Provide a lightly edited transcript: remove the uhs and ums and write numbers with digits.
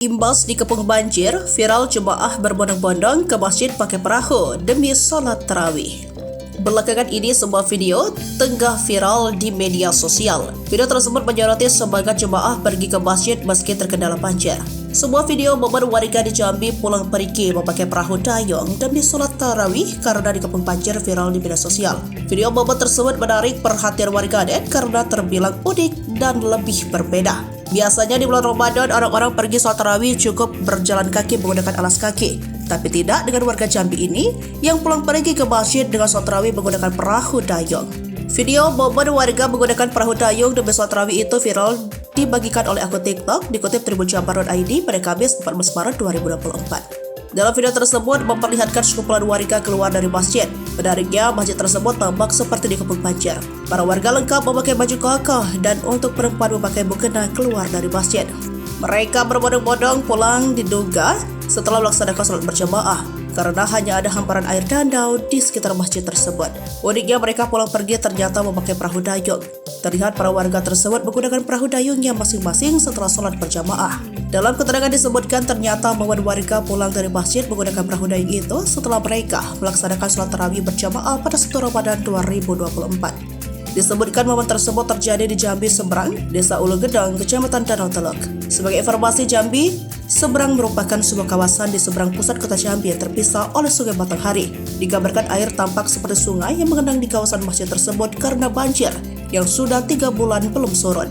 Imbas dikepung banjir, viral jemaah berbondong-bondong ke masjid pakai perahu demi sholat tarawih. Belakangan ini sebuah video tengah viral di media sosial. Video tersebut menyoroti sebagian jemaah pergi ke masjid meski terkendala banjir. Sebuah video momen warga di Jambi pulang pergi memakai perahu dayung demi sholat tarawih karena dikepung banjir viral di media sosial. Video momen tersebut menarik perhatian warganet karena terbilang unik dan lebih berbeda. Biasanya di bulan Ramadan, orang-orang pergi sholat tarawih cukup berjalan kaki menggunakan alas kaki. Tapi tidak dengan warga Jambi ini yang pulang pergi ke masjid dengan sholat tarawih menggunakan perahu dayung. Video momen warga menggunakan perahu dayung demi sholat tarawih itu viral dibagikan oleh akun TikTok dikutip tribunjabar.id pada Kamis 14 Maret 2024. Dalam video tersebut memperlihatkan sekumpulan warga keluar dari masjid. Menariknya, masjid tersebut tampak seperti dikepung banjir. Para warga lengkap memakai baju kokoh dan untuk perempuan memakai mukena keluar dari masjid. Mereka berbondong-bondong pulang diduga setelah melaksanakan sholat berjamaah karena hanya ada hamparan air dandau di sekitar masjid tersebut. Uniknya mereka pulang pergi ternyata memakai perahu dayung. Terlihat para warga tersebut menggunakan perahu dayungnya masing-masing setelah sholat berjamaah. Dalam keterangan disebutkan ternyata momen warga pulang dari masjid menggunakan perahu dayung itu setelah mereka melaksanakan sholat tarawih berjamaah pada 1 Ramadan 2024. Disebutkan momen tersebut terjadi di Jambi Seberang, Desa Ulu Gedong, Kecamatan Danau Teluk. Sebagai informasi, Jambi Seberang merupakan sebuah kawasan di seberang pusat kota Jambi yang terpisah oleh Sungai Batanghari. Digambarkan air tampak seperti sungai yang mengenang di kawasan masjid tersebut karena banjir yang sudah 3 bulan belum surut.